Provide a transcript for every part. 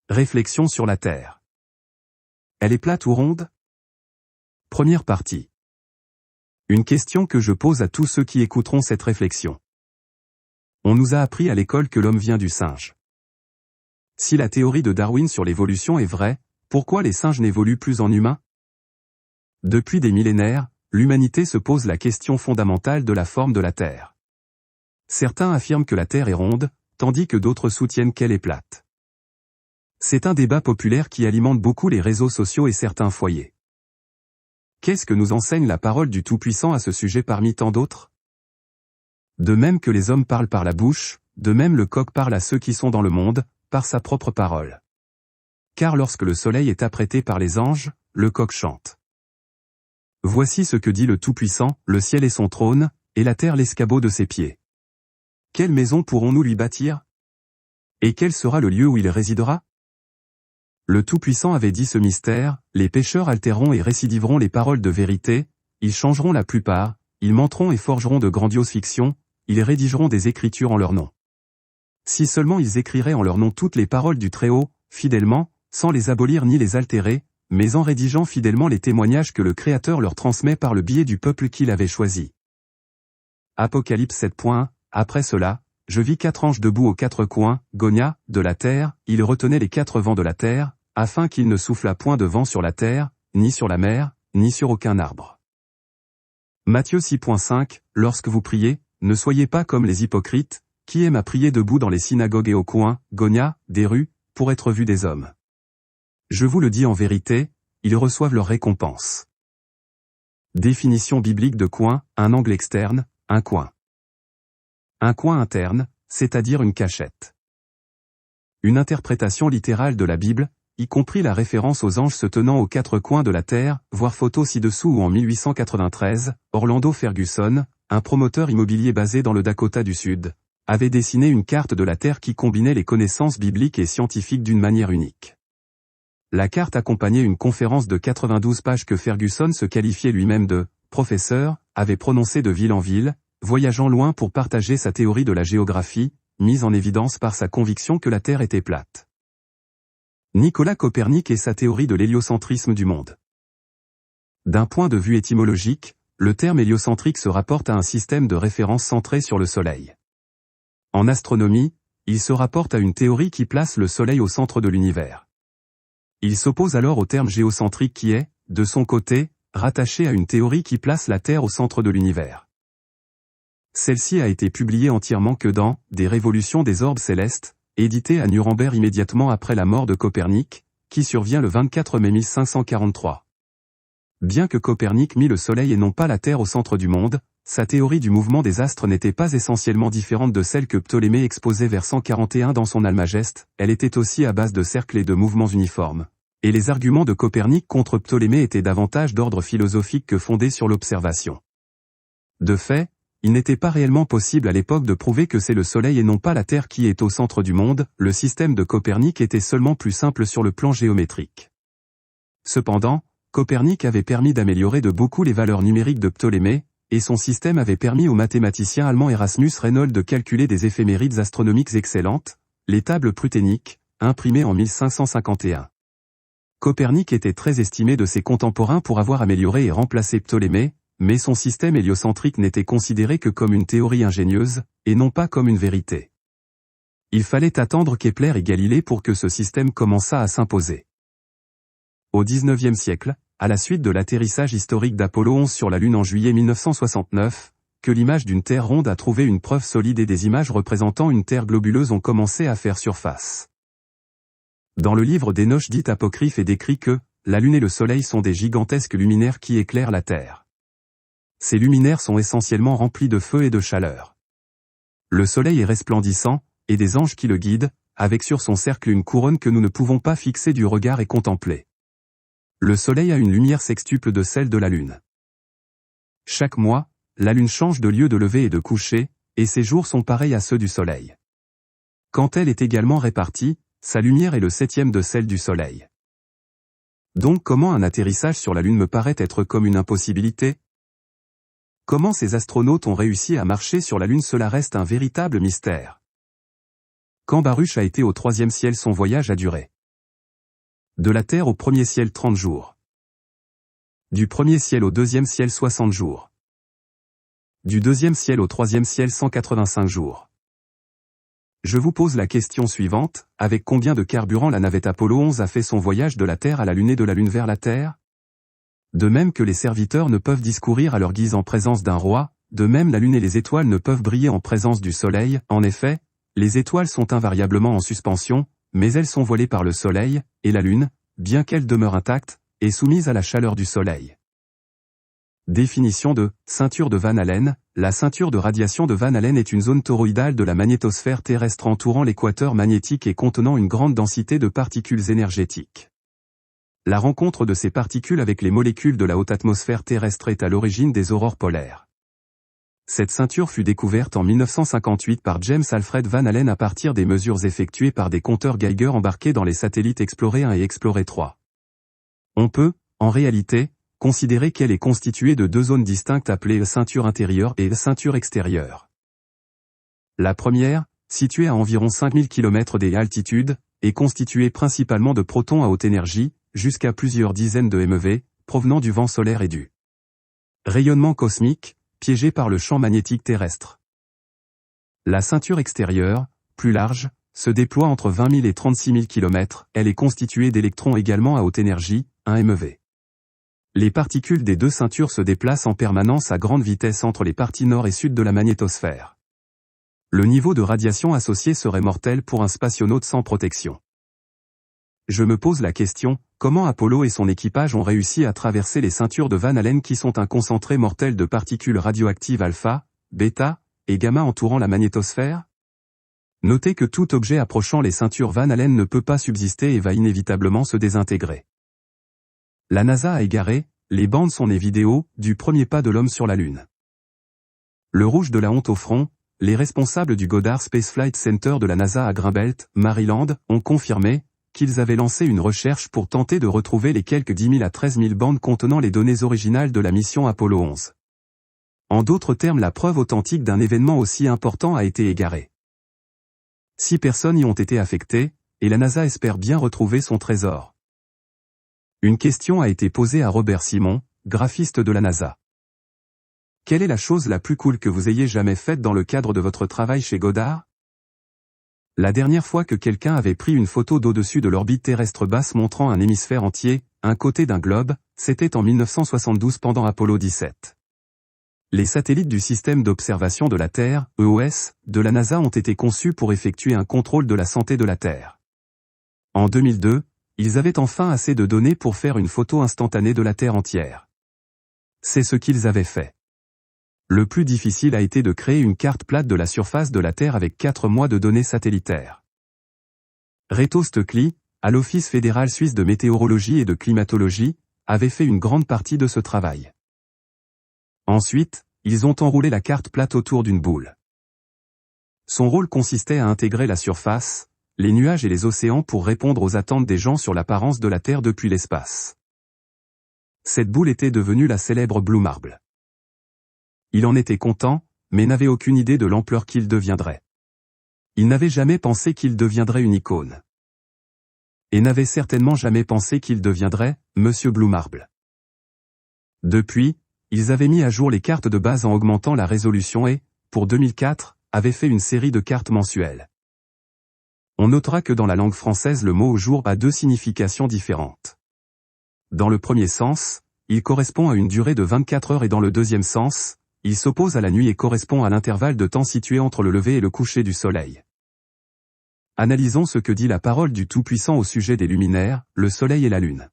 Réflexion sur la Terre. Elle est plate ou ronde? Première partie. Une question que je pose à tous ceux qui écouteront cette réflexion. On nous a appris à l'école que l'homme vient du singe. Si la théorie de Darwin sur l'évolution est vraie, pourquoi les singes n'évoluent plus en humains? Depuis des millénaires, l'humanité se pose la question fondamentale de la forme de la Terre. Certains affirment que la Terre est ronde, tandis que d'autres soutiennent qu'elle est plate. C'est un débat populaire qui alimente beaucoup les réseaux sociaux et certains foyers. Qu'est-ce que nous enseigne la parole du Tout-Puissant à ce sujet parmi tant d'autres? De même que les hommes parlent par la bouche, de même le coq parle à ceux qui sont dans le monde, par sa propre parole. Car lorsque le soleil est apprêté par les anges, le coq chante. Voici ce que dit le Tout-Puissant, le ciel est son trône, et la terre l'escabeau de ses pieds. Quelle maison pourrons-nous lui bâtir? Et quel sera le lieu où il résidera? Le Tout-Puissant avait dit ce mystère, les pécheurs altéreront et récidiveront les paroles de vérité, ils changeront la plupart, ils menteront et forgeront de grandioses fictions, ils rédigeront des écritures en leur nom. Si seulement ils écriraient en leur nom toutes les paroles du Très-Haut, fidèlement, sans les abolir ni les altérer, mais en rédigeant fidèlement les témoignages que le Créateur leur transmet par le biais du peuple qu'il avait choisi. Apocalypse 7. Après cela, je vis 4 anges debout aux 4 coins, Gonia, de la terre, ils retenaient les 4 vents de la terre, afin qu'il ne soufflât point de vent sur la terre, ni sur la mer, ni sur aucun arbre. Matthieu 6.5, lorsque vous priez, ne soyez pas comme les hypocrites, qui aiment à prier debout dans les synagogues et aux coins, Gonia, des rues, pour être vus des hommes. Je vous le dis en vérité, ils reçoivent leur récompense. Définition biblique de coin, un angle externe, un coin. Un coin interne, c'est-à-dire une cachette. Une interprétation littérale de la Bible, y compris la référence aux anges se tenant aux 4 coins de la terre, voir photo ci-dessous ou en 1893, Orlando Ferguson, un promoteur immobilier basé dans le Dakota du Sud, avait dessiné une carte de la Terre qui combinait les connaissances bibliques et scientifiques d'une manière unique. La carte accompagnait une conférence de 92 pages que Ferguson se qualifiait lui-même de « professeur », avait prononcé de ville en ville, voyageant loin pour partager sa théorie de la géographie, mise en évidence par sa conviction que la Terre était plate. Nicolas Copernic et sa théorie de l'héliocentrisme du monde. D'un point de vue étymologique, le terme héliocentrique se rapporte à un système de référence centré sur le Soleil. En astronomie, il se rapporte à une théorie qui place le Soleil au centre de l'univers. Il s'oppose alors au terme géocentrique qui est, de son côté, rattaché à une théorie qui place la Terre au centre de l'univers. Celle-ci a été publiée entièrement que dans « Des révolutions des orbes célestes », édité à Nuremberg immédiatement après la mort de Copernic, qui survient le 24 mai 1543. Bien que Copernic mit le Soleil et non pas la Terre au centre du monde, sa théorie du mouvement des astres n'était pas essentiellement différente de celle que Ptolémée exposait vers 141 dans son Almageste, elle était aussi à base de cercles et de mouvements uniformes. Et les arguments de Copernic contre Ptolémée étaient davantage d'ordre philosophique que fondés sur l'observation. De fait, il n'était pas réellement possible à l'époque de prouver que c'est le Soleil et non pas la Terre qui est au centre du monde, le système de Copernic était seulement plus simple sur le plan géométrique. Cependant, Copernic avait permis d'améliorer de beaucoup les valeurs numériques de Ptolémée, et son système avait permis au mathématicien allemand Erasmus Reinhold de calculer des éphémérides astronomiques excellentes, les tables pruténiques, imprimées en 1551. Copernic était très estimé de ses contemporains pour avoir amélioré et remplacé Ptolémée, mais son système héliocentrique n'était considéré que comme une théorie ingénieuse, et non pas comme une vérité. Il fallait attendre Kepler et Galilée pour que ce système commençât à s'imposer. Au XIXe siècle, à la suite de l'atterrissage historique d'Apollo 11 sur la Lune en juillet 1969, que l'image d'une Terre ronde a trouvé une preuve solide et des images représentant une Terre globuleuse ont commencé à faire surface. Dans le livre d'Enoch dit apocryphe est décrit que « la Lune et le Soleil sont des gigantesques luminaires qui éclairent la Terre ». Ces luminaires sont essentiellement remplis de feu et de chaleur. Le Soleil est resplendissant, et des anges qui le guident, avec sur son cercle une couronne que nous ne pouvons pas fixer du regard et contempler. Le Soleil a une lumière sextuple de celle de la Lune. Chaque mois, la Lune change de lieu de lever et de coucher, et ses jours sont pareils à ceux du Soleil. Quand elle est également répartie, sa lumière est le 7e de celle du Soleil. Donc comment un atterrissage sur la Lune me paraît être comme une impossibilité? Comment ces astronautes ont réussi à marcher sur la Lune, cela reste un véritable mystère. Quand Baruch a été au 3e ciel, son voyage a duré De la terre au premier ciel 30 jours. Du premier ciel au deuxième ciel 60 jours. Du deuxième ciel au troisième ciel 185 jours. Je vous pose la question suivante, avec combien de carburant la navette Apollo 11 a fait son voyage de la Terre à la Lune et de la Lune vers la Terre? De même que les serviteurs ne peuvent discourir à leur guise en présence d'un roi, de même la Lune et les étoiles ne peuvent briller en présence du Soleil. En effet, les étoiles sont invariablement en suspension, mais elles sont voilées par le Soleil, et la Lune, bien qu'elle demeure intacte, est soumise à la chaleur du Soleil. Définition de ceinture de Van Allen. La ceinture de radiation de Van Allen est une zone toroïdale de la magnétosphère terrestre entourant l'équateur magnétique et contenant une grande densité de particules énergétiques. La rencontre de ces particules avec les molécules de la haute atmosphère terrestre est à l'origine des aurores polaires. Cette ceinture fut découverte en 1958 par James Alfred Van Allen à partir des mesures effectuées par des compteurs Geiger embarqués dans les satellites Explorer 1 et Explorer 3. On peut, en réalité, considérer qu'elle est constituée de deux zones distinctes appelées ceinture intérieure et ceinture extérieure. La première, située à environ 5000 km d'altitude, est constituée principalement de protons à haute énergie, jusqu'à plusieurs dizaines de MeV, provenant du vent solaire et du rayonnement cosmique, piégé par le champ magnétique terrestre. La ceinture extérieure, plus large, se déploie entre 20 000 et 36 000 km, elle est constituée d'électrons également à haute énergie, 1 MeV. Les particules des deux ceintures se déplacent en permanence à grande vitesse entre les parties nord et sud de la magnétosphère. Le niveau de radiation associé serait mortel pour un spationaute sans protection. Je me pose la question, comment Apollo et son équipage ont réussi à traverser les ceintures de Van Allen qui sont un concentré mortel de particules radioactives alpha, bêta et gamma entourant la magnétosphère? Notez que tout objet approchant les ceintures Van Allen ne peut pas subsister et va inévitablement se désintégrer. La NASA a égaré, les bandes sont des vidéos, du premier pas de l'homme sur la Lune. Le rouge de la honte au front, les responsables du Goddard Space Flight Center de la NASA à Greenbelt, Maryland, ont confirmé qu'ils avaient lancé une recherche pour tenter de retrouver les quelques 10 000 à 13 000 bandes contenant les données originales de la mission Apollo 11. En d'autres termes, la preuve authentique d'un événement aussi important a été égarée. 6 personnes y ont été affectées, et la NASA espère bien retrouver son trésor. Une question a été posée à Robert Simon, graphiste de la NASA. Quelle est la chose la plus cool que vous ayez jamais faite dans le cadre de votre travail chez Goddard? La dernière fois que quelqu'un avait pris une photo d'au-dessus de l'orbite terrestre basse montrant un hémisphère entier, un côté d'un globe, c'était en 1972 pendant Apollo 17. Les satellites du système d'observation de la Terre, EOS, de la NASA ont été conçus pour effectuer un contrôle de la santé de la Terre. En 2002, ils avaient enfin assez de données pour faire une photo instantanée de la Terre entière. C'est ce qu'ils avaient fait. Le plus difficile a été de créer une carte plate de la surface de la Terre avec 4 mois de données satellitaires. Reto Stöckli, à l'Office fédéral suisse de météorologie et de climatologie, avait fait une grande partie de ce travail. Ensuite, ils ont enroulé la carte plate autour d'une boule. Son rôle consistait à intégrer la surface, les nuages et les océans pour répondre aux attentes des gens sur l'apparence de la Terre depuis l'espace. Cette boule était devenue la célèbre Blue Marble. Il en était content, mais n'avait aucune idée de l'ampleur qu'il deviendrait. Il n'avait jamais pensé qu'il deviendrait une icône. Et n'avait certainement jamais pensé qu'il deviendrait Monsieur Blue Marble. Depuis, ils avaient mis à jour les cartes de base en augmentant la résolution et, pour 2004, avaient fait une série de cartes mensuelles. On notera que dans la langue française le mot au jour a 2 significations différentes. Dans le premier sens, il correspond à une durée de 24 heures et dans le deuxième sens, il s'oppose à la nuit et correspond à l'intervalle de temps situé entre le lever et le coucher du soleil. Analysons ce que dit la parole du Tout-Puissant au sujet des luminaires, le soleil et la lune.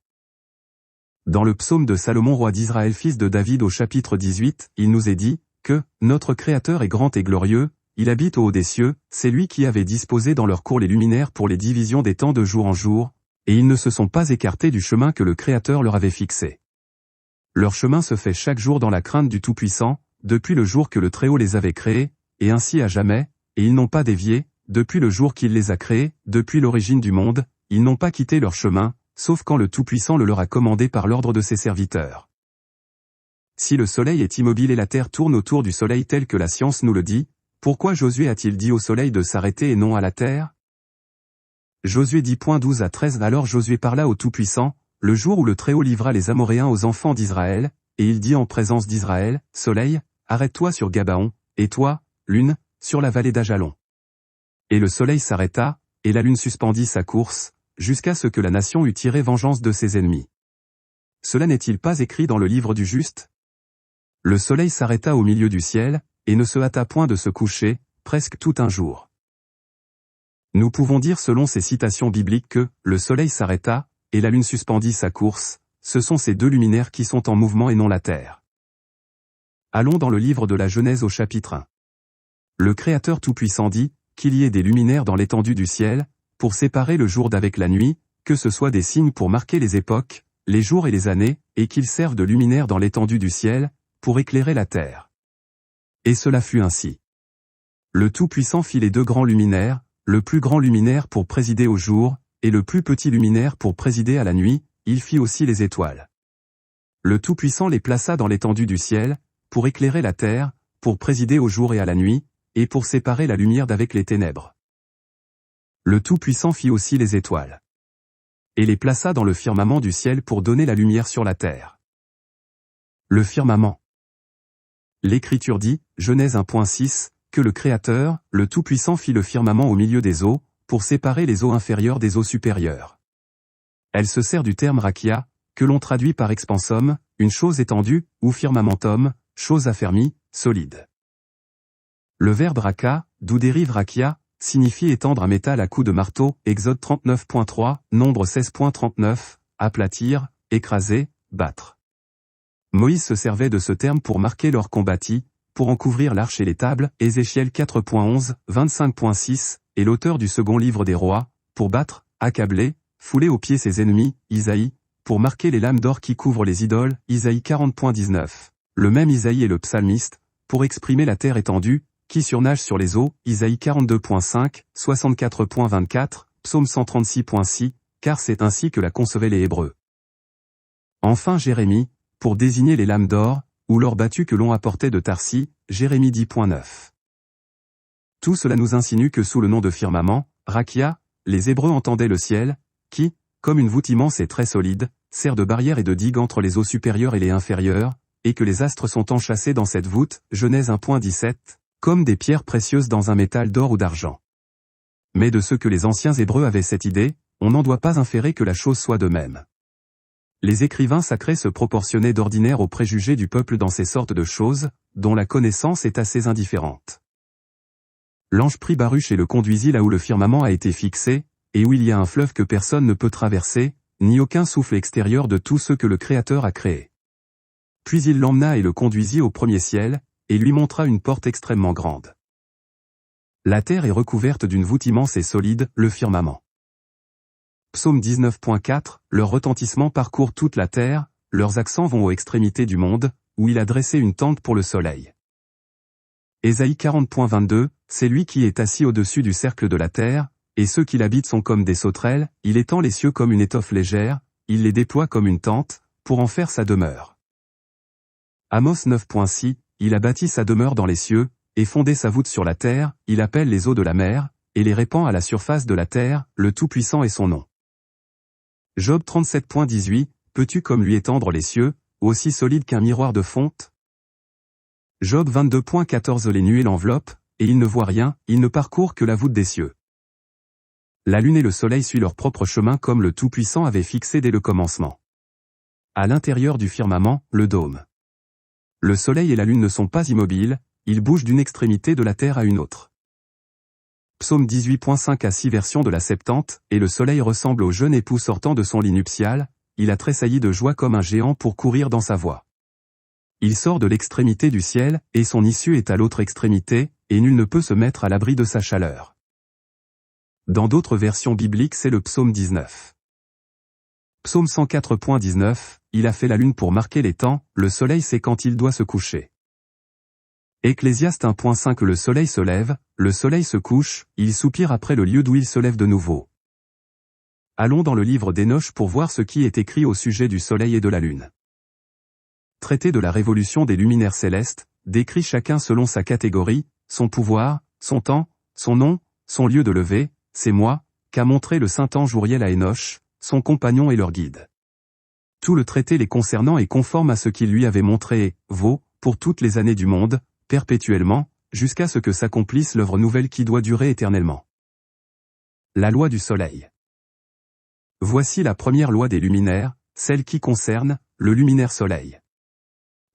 Dans le psaume de Salomon roi d'Israël fils de David au chapitre 18, il nous est dit que « Notre Créateur est grand et glorieux, il habite au haut des cieux, c'est lui qui avait disposé dans leur cours les luminaires pour les divisions des temps de jour en jour, et ils ne se sont pas écartés du chemin que le Créateur leur avait fixé. Leur chemin se fait chaque jour dans la crainte du Tout-Puissant, depuis le jour que le Très-Haut les avait créés, et ainsi à jamais, et ils n'ont pas dévié, depuis le jour qu'il les a créés, depuis l'origine du monde, ils n'ont pas quitté leur chemin, sauf quand le Tout-Puissant le leur a commandé par l'ordre de ses serviteurs. Si le soleil est immobile et la terre tourne autour du soleil tel que la science nous le dit, pourquoi Josué a-t-il dit au soleil de s'arrêter et non à la terre? Josué 10.12 à 13. Alors Josué parla au Tout-Puissant, le jour où le Très-Haut livra les Amoréens aux enfants d'Israël, et il dit en présence d'Israël, Soleil, arrête-toi sur Gabaon, et toi, Lune, sur la vallée d'Ajalon. Et le soleil s'arrêta, et la lune suspendit sa course, jusqu'à ce que la nation eût tiré vengeance de ses ennemis. Cela n'est-il pas écrit dans le livre du juste? Le soleil s'arrêta au milieu du ciel, et ne se hâta point de se coucher, presque tout un jour. Nous pouvons dire selon ces citations bibliques que, le soleil s'arrêta, et la lune suspendit sa course, ce sont ces deux luminaires qui sont en mouvement et non la terre. Allons dans le livre de la Genèse au chapitre 1. Le Créateur Tout-Puissant dit, qu'il y ait des luminaires dans l'étendue du ciel, pour séparer le jour d'avec la nuit, que ce soit des signes pour marquer les époques, les jours et les années, et qu'ils servent de luminaires dans l'étendue du ciel, pour éclairer la terre. Et cela fut ainsi. Le Tout-Puissant fit les deux grands luminaires, le plus grand luminaire pour présider au jour, et le plus petit luminaire pour présider à la nuit, il fit aussi les étoiles. Le Tout-Puissant les plaça dans l'étendue du ciel, pour éclairer la terre, pour présider au jour et à la nuit, et pour séparer la lumière d'avec les ténèbres. Le Tout-Puissant fit aussi les étoiles. Et les plaça dans le firmament du ciel pour donner la lumière sur la terre. Le firmament. L'Écriture dit, Genèse 1.6, que le Créateur, le Tout-Puissant fit le firmament au milieu des eaux, pour séparer les eaux inférieures des eaux supérieures. Elle se sert du terme rakia, que l'on traduit par expansum, une chose étendue, ou firmamentum, chose affermie, solide. Le verbe raka, d'où dérive rakia, signifie étendre un métal à coups de marteau, Exode 39.3, Nombre 16.39, aplatir, écraser, battre. Moïse se servait de ce terme pour marquer leurs combattis, pour en couvrir l'arche et les tables, Ézéchiel 4.11, 25.6, et l'auteur du second livre des rois, pour battre, accabler, fouler aux pieds ses ennemis, Isaïe, pour marquer les lames d'or qui couvrent les idoles, Isaïe 40.19. Le même Isaïe est le psalmiste, pour exprimer la terre étendue, qui surnage sur les eaux, Isaïe 42.5, 64.24, Psaume 136.6, car c'est ainsi que la concevaient les Hébreux. Enfin Jérémie, pour désigner les lames d'or, ou l'or battu que l'on apportait de Tarsi, Jérémie 10.9. Tout cela nous insinue que sous le nom de firmament, rakia, les Hébreux entendaient le ciel, qui, comme une voûte immense et très solide, sert de barrière et de digue entre les eaux supérieures et les inférieures, et que les astres sont enchâssés dans cette voûte, Genèse 1.17, comme des pierres précieuses dans un métal d'or ou d'argent. Mais de ce que les anciens Hébreux avaient cette idée, on n'en doit pas inférer que la chose soit de même. Les écrivains sacrés se proportionnaient d'ordinaire aux préjugés du peuple dans ces sortes de choses, dont la connaissance est assez indifférente. L'ange prit Baruch et le conduisit là où le firmament a été fixé, et où il y a un fleuve que personne ne peut traverser, ni aucun souffle extérieur de tout ce que le Créateur a créé. Puis il l'emmena et le conduisit au premier ciel, et lui montra une porte extrêmement grande. La terre est recouverte d'une voûte immense et solide, le firmament. Psaume 19.4, leur retentissement parcourt toute la terre, leurs accents vont aux extrémités du monde, où il a dressé une tente pour le soleil. Ésaïe 40.22, c'est lui qui est assis au-dessus du cercle de la terre, et ceux qui l'habitent sont comme des sauterelles, il étend les cieux comme une étoffe légère, il les déploie comme une tente, pour en faire sa demeure. Amos 9.6, il a bâti sa demeure dans les cieux, et fondé sa voûte sur la terre, il appelle les eaux de la mer, et les répand à la surface de la terre, le Tout-Puissant est son nom. Job 37.18, peux-tu comme lui étendre les cieux, aussi solide qu'un miroir de fonte? Job 22.14 les nuées l'enveloppent, et il ne voit rien, il ne parcourt que la voûte des cieux. La lune et le soleil suivent leur propre chemin comme le Tout-Puissant avait fixé dès le commencement. À l'intérieur du firmament, le dôme. Le soleil et la lune ne sont pas immobiles, ils bougent d'une extrémité de la terre à une autre. Psaume 18.5 à 6 version de la Septante, et le soleil ressemble au jeune époux sortant de son lit nuptial, il a tressailli de joie comme un géant pour courir dans sa voie. Il sort de l'extrémité du ciel, et son issue est à l'autre extrémité, et nul ne peut se mettre à l'abri de sa chaleur. Dans d'autres versions bibliques c'est le psaume 19. Psaume 104.19, il a fait la lune pour marquer les temps, le soleil c'est quand il doit se coucher. Ecclésiaste 1.5 le soleil se lève, le soleil se couche, il soupire après le lieu d'où il se lève de nouveau. Allons dans le livre d'Hénoch pour voir ce qui est écrit au sujet du soleil et de la lune. Traité de la révolution des luminaires célestes, décrit chacun selon sa catégorie, son pouvoir, son temps, son nom, son lieu de lever, ses mois, qu'a montré le saint ange Uriel à Enoch, son compagnon et leur guide. Tout le traité les concernant est conforme à ce qu'il lui avait montré et vaut, pour toutes les années du monde, perpétuellement, jusqu'à ce que s'accomplisse l'œuvre nouvelle qui doit durer éternellement. La loi du soleil. Voici la première loi des luminaires, celle qui concerne le luminaire soleil.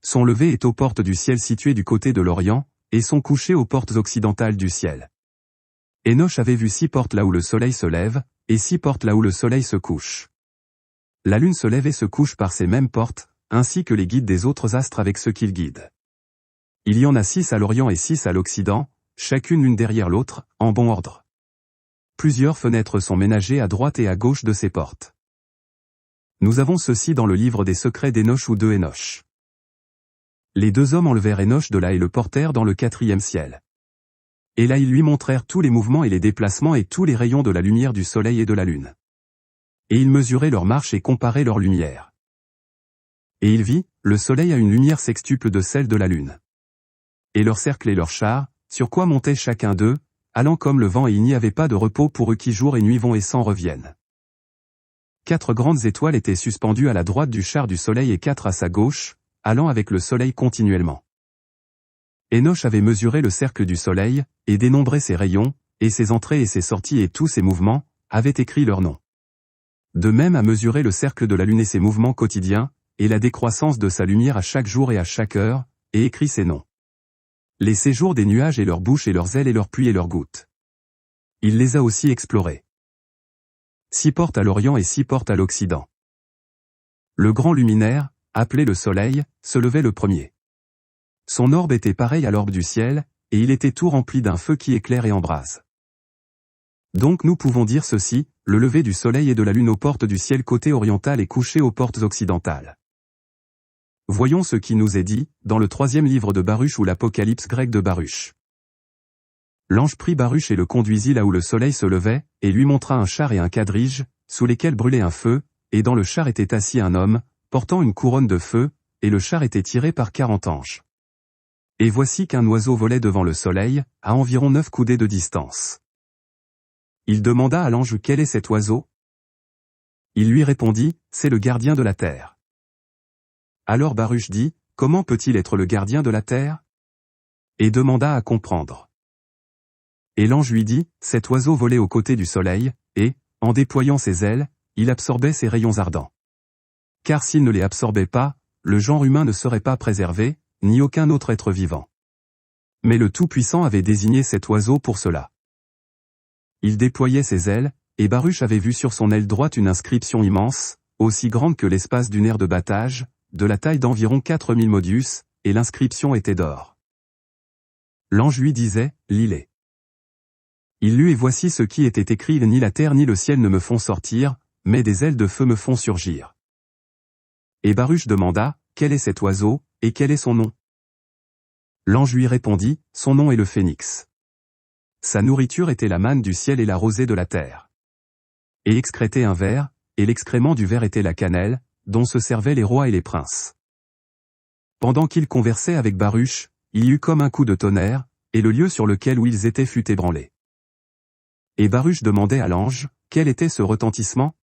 Son lever est aux portes du ciel situées du côté de l'Orient, et son coucher aux portes occidentales du ciel. Enoch avait vu 6 portes là où le soleil se lève, et 6 portes là où le soleil se couche. La lune se lève et se couche par ces mêmes portes, ainsi que les guides des autres astres avec ceux qu'ils guident. Il y en a 6 à l'Orient et 6 à l'Occident, chacune l'une derrière l'autre, en bon ordre. Plusieurs fenêtres sont ménagées à droite et à gauche de ces portes. Nous avons ceci dans le livre des secrets d'Enoch ou de Enoch. Les 2 hommes enlevèrent Enoch de là et le portèrent dans le 4e ciel. Et là ils lui montrèrent tous les mouvements et les déplacements et tous les rayons de la lumière du soleil et de la lune. Et il mesurait leur marche et comparait leur lumière. Et il vit, le soleil a une lumière sextuple de celle de la lune. Et leur cercle et leur char, sur quoi montait chacun d'eux, allant comme le vent et il n'y avait pas de repos pour eux qui jour et nuit vont et s'en reviennent. 4 grandes étoiles étaient suspendues à la droite du char du soleil et 4 à sa gauche, allant avec le soleil continuellement. Enoch avait mesuré le cercle du soleil, et dénombré ses rayons, et ses entrées et ses sorties et tous ses mouvements, avait écrit leurs noms. De même a mesuré le cercle de la lune et ses mouvements quotidiens, et la décroissance de sa lumière à chaque jour et à chaque heure, et écrit ses noms. Les séjours des nuages et leurs bouches et leurs ailes et leurs pluies et leurs gouttes. Il les a aussi explorés. 6 portes à l'Orient et 6 portes à l'Occident. Le grand luminaire, appelé le soleil, se levait le premier. Son orbe était pareil à l'orbe du ciel, et il était tout rempli d'un feu qui éclaire et embrase. Donc nous pouvons dire ceci, le lever du soleil et de la lune aux portes du ciel côté oriental et couché aux portes occidentales. Voyons ce qui nous est dit, dans le 3e livre de Baruch ou l'Apocalypse grec de Baruch. L'ange prit Baruch et le conduisit là où le soleil se levait, et lui montra un char et un quadrige, sous lesquels brûlait un feu, et dans le char était assis un homme, portant une couronne de feu, et le char était tiré par 40 anges. Et voici qu'un oiseau volait devant le soleil, à environ 9 coudées de distance. Il demanda à l'ange quel est cet oiseau. Il lui répondit, c'est le gardien de la terre. Alors Baruch dit, comment peut-il être le gardien de la terre? Et demanda à comprendre. Et l'ange lui dit, cet oiseau volait aux côtés du soleil, et, en déployant ses ailes, il absorbait ses rayons ardents. Car s'il ne les absorbait pas, le genre humain ne serait pas préservé, ni aucun autre être vivant. Mais le Tout-Puissant avait désigné cet oiseau pour cela. Il déployait ses ailes, et Baruch avait vu sur son aile droite une inscription immense, aussi grande que l'espace d'une aire de battage, de la taille d'environ 4000 modius, et l'inscription était d'or. L'ange lui disait, lis-les. Il lut et voici ce qui était écrit, ni la terre ni le ciel ne me font sortir, mais des ailes de feu me font surgir. Et Baruch demanda, quel est cet oiseau, et quel est son nom? L'ange lui répondit, son nom est le phénix. Sa nourriture était la manne du ciel et la rosée de la terre. Et excrétait un ver, et l'excrément du ver était la cannelle, dont se servaient les rois et les princes. Pendant qu'ils conversaient avec Baruch, il y eut comme un coup de tonnerre, et le lieu sur lequel où ils étaient fut ébranlé. Et Baruch demandait à l'ange, quel était ce retentissement?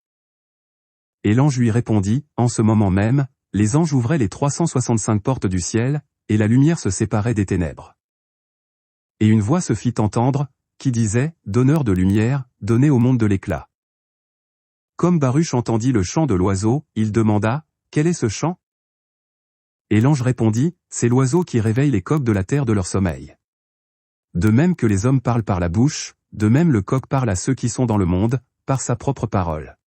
Et l'ange lui répondit, en ce moment même, les anges ouvraient les 365 portes du ciel, et la lumière se séparait des ténèbres. Et une voix se fit entendre, qui disait, donneur de lumière, donnez au monde de l'éclat. Comme Baruch entendit le chant de l'oiseau, il demanda, quel est ce chant? Et l'ange répondit, c'est l'oiseau qui réveille les coqs de la terre de leur sommeil. De même que les hommes parlent par la bouche, de même le coq parle à ceux qui sont dans le monde, par sa propre parole.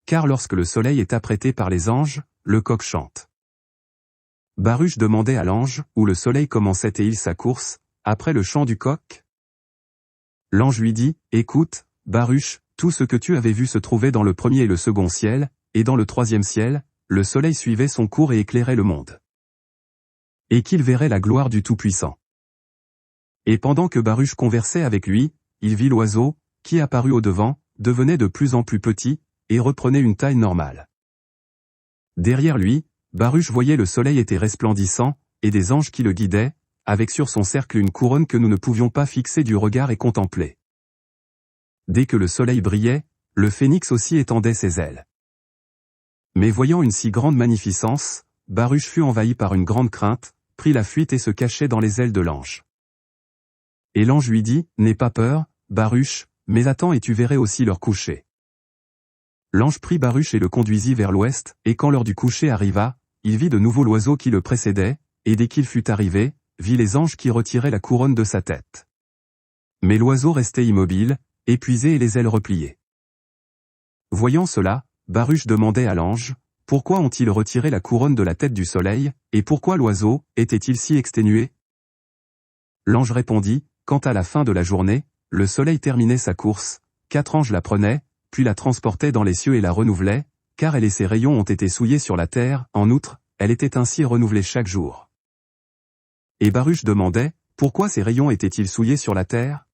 Car lorsque le soleil est apprêté par les anges, le coq chante. Baruch demandait à l'ange, où le soleil commençait-il sa course, après le chant du coq? L'ange lui dit, écoute, Baruch, tout ce que tu avais vu se trouvait dans le 1er et le 2e ciel, et dans le 3e ciel, le soleil suivait son cours et éclairait le monde. Et qu'il verrait la gloire du Tout-Puissant. Et pendant que Baruch conversait avec lui, il vit l'oiseau, qui apparut au-devant, devenait de plus en plus petit, et reprenait une taille normale. Derrière lui, Baruch voyait le soleil était resplendissant, et des anges qui le guidaient, avec sur son cercle une couronne que nous ne pouvions pas fixer du regard et contempler. Dès que le soleil brillait, le phénix aussi étendait ses ailes. Mais voyant une si grande magnificence, Baruch fut envahi par une grande crainte, prit la fuite et se cachait dans les ailes de l'ange. Et l'ange lui dit, « N'aie pas peur, Baruch, mais attends et tu verrais aussi leur coucher. » L'ange prit Baruch et le conduisit vers l'ouest, et quand l'heure du coucher arriva, il vit de nouveau l'oiseau qui le précédait, et dès qu'il fut arrivé, vit les anges qui retiraient la couronne de sa tête. Mais l'oiseau restait immobile, épuisé et les ailes repliées. Voyant cela, Baruch demandait à l'ange, « Pourquoi ont-ils retiré la couronne de la tête du soleil, et pourquoi l'oiseau était-il si exténué ?» L'ange répondit, « Quant à la fin de la journée, le soleil terminait sa course, 4 anges la prenaient, puis la transportaient dans les cieux et la renouvelaient, car elle et ses rayons ont été souillés sur la terre, en outre, elle était ainsi renouvelée chaque jour. » Et Baruch demandait, « Pourquoi ces rayons étaient-ils souillés sur la terre ?»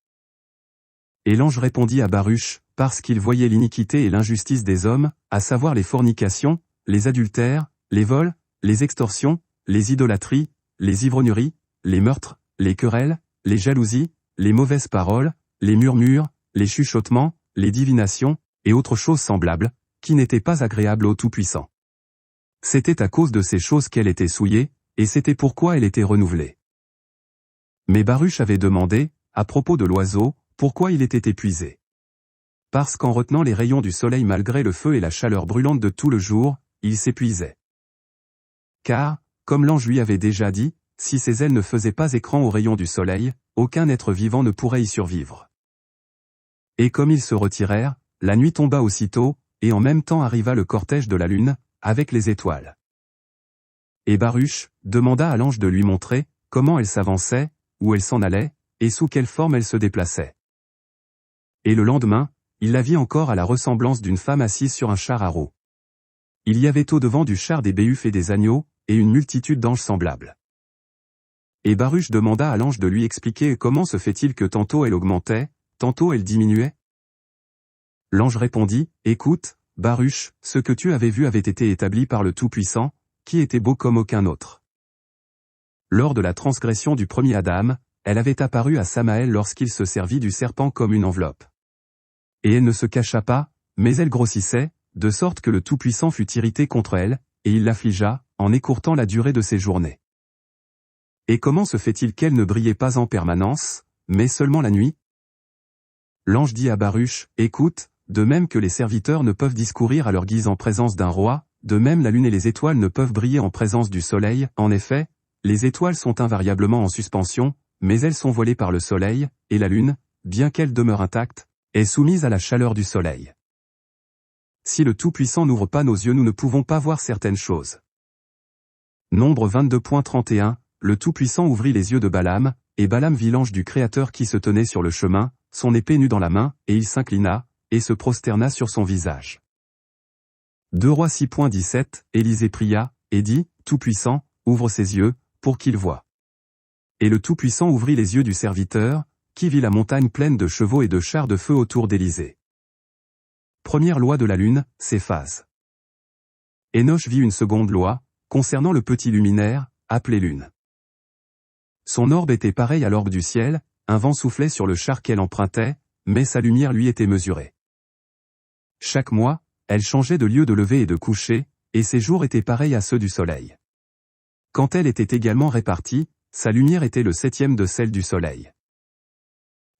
Et l'ange répondit à Baruch, « Parce qu'il voyait l'iniquité et l'injustice des hommes, à savoir les fornications, les adultères, les vols, les extorsions, les idolâtries, les ivrogneries, les meurtres, les querelles, les jalousies, les mauvaises paroles, les murmures, les chuchotements, les divinations, et autres choses semblables, qui n'étaient pas agréables au Tout-Puissant. C'était à cause de ces choses qu'elle était souillée, et c'était pourquoi elle était renouvelée. » Mais Baruch avait demandé, à propos de l'oiseau, pourquoi il était épuisé. Parce qu'en retenant les rayons du soleil malgré le feu et la chaleur brûlante de tout le jour, il s'épuisait. Car, comme l'ange lui avait déjà dit, si ses ailes ne faisaient pas écran aux rayons du soleil, aucun être vivant ne pourrait y survivre. Et comme ils se retirèrent, la nuit tomba aussitôt, et en même temps arriva le cortège de la lune, avec les étoiles. Et Baruch demanda à l'ange de lui montrer comment elle s'avançait, où elle s'en allait, et sous quelle forme elle se déplaçait. Et le lendemain, il la vit encore à la ressemblance d'une femme assise sur un char à roues. Il y avait au-devant du char des béhufs et des agneaux, et une multitude d'anges semblables. Et Baruch demanda à l'ange de lui expliquer comment se fait-il que tantôt elle augmentait, tantôt elle diminuait. L'ange répondit, « Écoute, Baruch, ce que tu avais vu avait été établi par le Tout-Puissant, qui était beau comme aucun autre. Lors de la transgression du premier Adam, elle avait apparu à Samaël lorsqu'il se servit du serpent comme une enveloppe. Et elle ne se cacha pas, mais elle grossissait, de sorte que le Tout-Puissant fut irrité contre elle, et il l'affligea, en écourtant la durée de ses journées. Et comment se fait-il qu'elle ne brillait pas en permanence, mais seulement la nuit? L'ange dit à Baruch, « Écoute, de même que les serviteurs ne peuvent discourir à leur guise en présence d'un roi, de même la lune et les étoiles ne peuvent briller en présence du soleil. En effet, les étoiles sont invariablement en suspension, mais elles sont voilées par le soleil, et la lune, bien qu'elle demeure intacte, est soumise à la chaleur du soleil. Si le Tout-Puissant n'ouvre pas nos yeux, nous ne pouvons pas voir certaines choses. » Nombre 22.31, le Tout-Puissant ouvrit les yeux de Balaam, et Balaam vit l'ange du Créateur qui se tenait sur le chemin, son épée nue dans la main, et il s'inclina, et se prosterna sur son visage. 2 Rois 6.17, Élisée pria, et dit, « Tout-Puissant, ouvre ses yeux, pour qu'il voie. » Et le Tout-Puissant ouvrit les yeux du serviteur, qui vit la montagne pleine de chevaux et de chars de feu autour d'Élisée. Première loi de la lune, ses phases. Enoch vit une seconde loi, concernant le petit luminaire, appelé lune. Son orbe était pareil à l'orbe du ciel, un vent soufflait sur le char qu'elle empruntait, mais sa lumière lui était mesurée. Chaque mois, elle changeait de lieu de lever et de coucher, et ses jours étaient pareils à ceux du soleil. Quand elle était également répartie, sa lumière était le 7e de celle du soleil.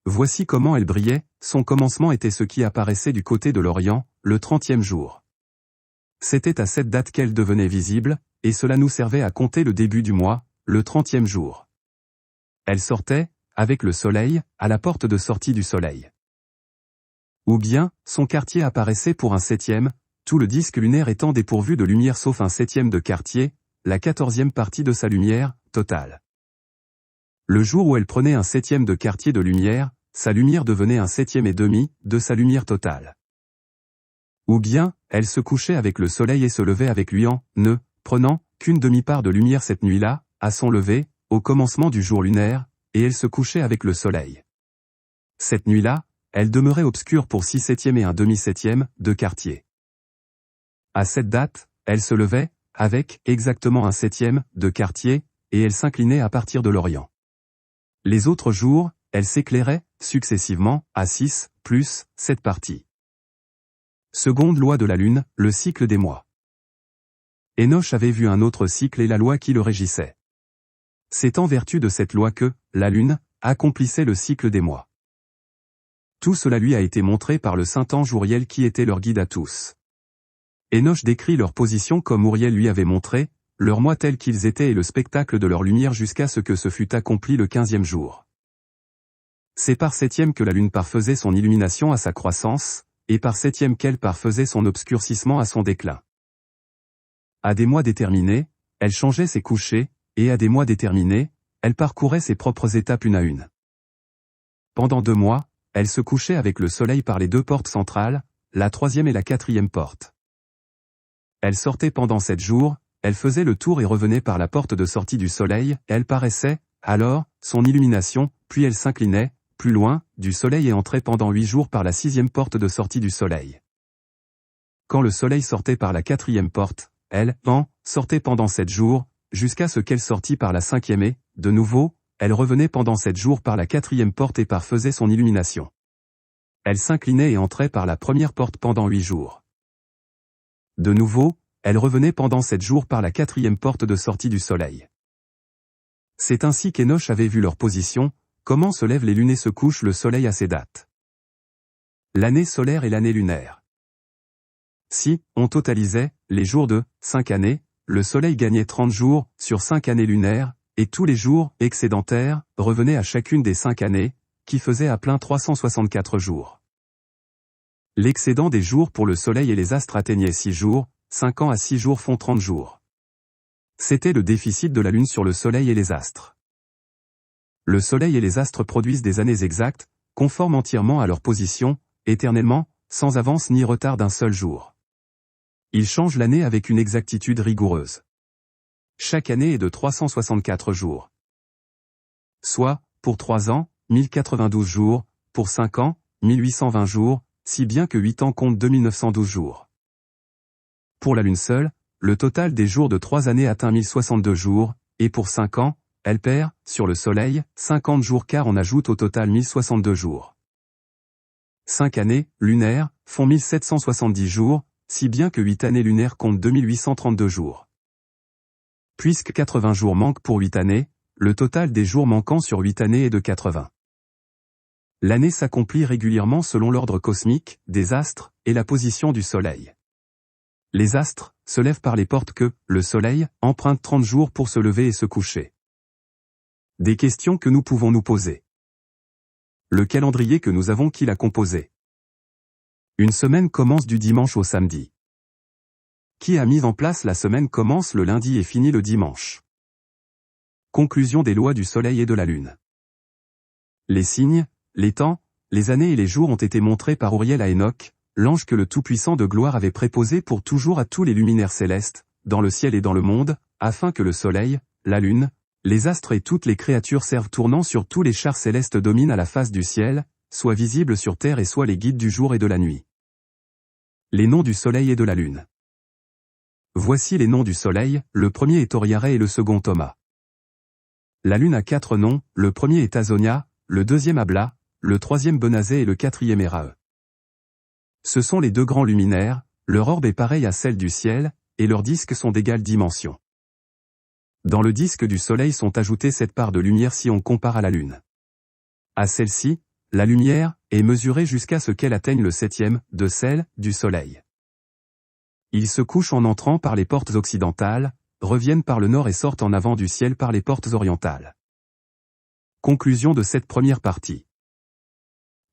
Voici comment elle brillait, son commencement était ce qui apparaissait du côté de l'Orient, le 30e jour. C'était à cette date qu'elle devenait visible, et cela nous servait à compter le début du mois, le 30e jour. Elle sortait, avec le soleil, à la porte de sortie du soleil. Ou bien, son quartier apparaissait pour un 7e, tout le disque lunaire étant dépourvu de lumière sauf un 7e de quartier, la 14e partie de sa lumière, totale. Le jour où elle prenait un 7e de quartier de lumière, sa lumière devenait un 7e et demi, de sa lumière totale. Ou bien, elle se couchait avec le soleil et se levait avec lui ne prenant qu'une demi-part de lumière cette nuit-là, à son lever, au commencement du jour lunaire, et elle se couchait avec le soleil. Cette nuit-là, elle demeurait obscure pour 6 septièmes et un demi-septième, de quartier. À cette date, elle se levait, avec exactement un 7e, de quartier, et elle s'inclinait à partir de l'Orient. Les autres jours, elle s'éclairait, successivement, à 6, plus, cette partie. Seconde loi de la Lune, le cycle des mois. Enoch avait vu un autre cycle et la loi qui le régissait. C'est en vertu de cette loi que, la Lune, accomplissait le cycle des mois. Tout cela lui a été montré par le saint ange Uriel qui était leur guide à tous. Enoch décrit leur position comme Uriel lui avait montré, leurs mois tels qu'ils étaient et le spectacle de leur lumière jusqu'à ce que ce fût accompli le 15e jour. C'est par 7e que la Lune parfaisait son illumination à sa croissance, et par 7e qu'elle parfaisait son obscurcissement à son déclin. À des mois déterminés, elle changeait ses couchers, et à des mois déterminés, elle parcourait ses propres étapes une à une. Pendant 2 mois, elle se couchait avec le soleil par les 2 portes centrales, la 3e et la 4e porte. Elle sortait pendant 7 jours, elle faisait le tour et revenait par la porte de sortie du soleil, elle paraissait, alors, son illumination, puis elle s'inclinait, plus loin, du soleil et entrait pendant 8 jours par la 6e porte de sortie du soleil. Quand le soleil sortait par la 4e porte, elle, sortait pendant 7 jours, jusqu'à ce qu'elle sortît par la 5e et, de nouveau, elle revenait pendant 7 jours par la 4e porte et parfaisait son illumination. Elle s'inclinait et entrait par la 1re porte pendant 8 jours. De nouveau, elle revenait pendant 7 jours par la 4e porte de sortie du soleil. C'est ainsi qu'Enoch avait vu leur position, comment se lèvent les lunes et se couche le soleil à ces dates. L'année solaire et l'année lunaire. Si, on totalisait, les jours de 5 années, le soleil gagnait 30 jours, sur 5 années lunaires, et tous les jours, excédentaires, revenaient à chacune des 5 années, qui faisaient à plein 364 jours. L'excédent des jours pour le soleil et les astres atteignait 6 jours, 5 ans à 6 jours font 30 jours. C'était le déficit de la Lune sur le soleil et les astres. Le soleil et les astres produisent des années exactes, conformes entièrement à leur position, éternellement, sans avance ni retard d'un seul jour. Ils changent l'année avec une exactitude rigoureuse. Chaque année est de 364 jours. Soit, pour 3 ans, 1092 jours, pour 5 ans, 1820 jours, si bien que 8 ans comptent 2912 jours. Pour la Lune seule, le total des jours de 3 années atteint 1062 jours, et pour 5 ans, elle perd, sur le Soleil, 50 jours car on ajoute au total 1062 jours. 5 années, lunaires, font 1770 jours, si bien que 8 années lunaires comptent 2832 jours. Puisque 80 jours manquent pour 8 années, le total des jours manquants sur 8 années est de 80. L'année s'accomplit régulièrement selon l'ordre cosmique, des astres, et la position du Soleil. Les astres se lèvent par les portes que, le Soleil, emprunte 30 jours pour se lever et se coucher. Des questions que nous pouvons nous poser. Le calendrier que nous avons qui l'a composé. Une semaine commence du dimanche au samedi. Qui a mis en place la semaine commence le lundi et finit le dimanche. Conclusion des lois du Soleil et de la Lune. Les signes, les temps, les années et les jours ont été montrés par Uriel à Enoch, l'ange que le Tout-Puissant de gloire avait préposé pour toujours à tous les luminaires célestes, dans le ciel et dans le monde, afin que le Soleil, la Lune, les astres et toutes les créatures servent tournant sur tous les chars célestes dominent à la face du ciel, soient visibles sur terre et soient les guides du jour et de la nuit. Les noms du Soleil et de la Lune. Voici les noms du Soleil, le premier est Oriaré et le second Thomas. La Lune a 4 noms, le premier est Azonia, le deuxième Abla, le troisième Benazé et le quatrième Erae. Ce sont les 2 grands luminaires, leur orbe est pareil à celle du ciel, et leurs disques sont d'égale dimension. Dans le disque du Soleil sont ajoutées 7 parts de lumière si on compare à la Lune. À celle-ci, la lumière est mesurée jusqu'à ce qu'elle atteigne le 7e de celle du Soleil. Ils se couchent en entrant par les portes occidentales, reviennent par le nord et sortent en avant du ciel par les portes orientales. Conclusion de cette première partie.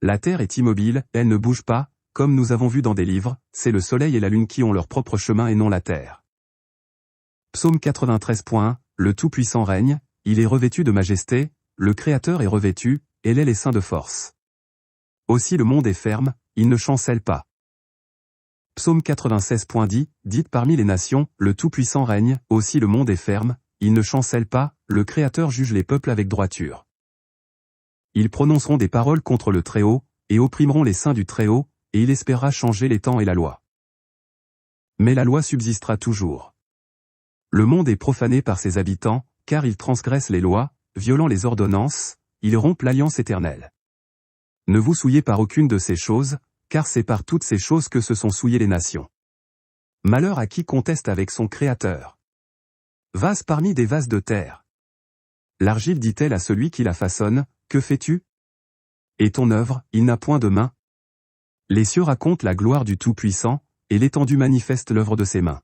La Terre est immobile, elle ne bouge pas, comme nous avons vu dans des livres, c'est le Soleil et la Lune qui ont leur propre chemin et non la Terre. Psaume 93. Le Tout-Puissant règne, il est revêtu de majesté, le Créateur est revêtu, et l'aile est ceint de force. Aussi le monde est ferme, il ne chancelle pas. Psaume 96. Dites parmi les nations, le Tout-Puissant règne, aussi le monde est ferme, il ne chancelle pas, le Créateur juge les peuples avec droiture. Ils prononceront des paroles contre le Très-Haut, et opprimeront les saints du Très-Haut, et il espérera changer les temps et la loi. Mais la loi subsistera toujours. Le monde est profané par ses habitants, car ils transgressent les lois, violant les ordonnances, ils rompent l'alliance éternelle. Ne vous souillez par aucune de ces choses, car c'est par toutes ces choses que se sont souillées les nations. Malheur à qui conteste avec son Créateur. Vase parmi des vases de terre. L'argile dit-elle à celui qui la façonne, que fais-tu? Et ton œuvre, il n'a point de main? Les cieux racontent la gloire du Tout-Puissant, et l'étendue manifeste l'œuvre de ses mains.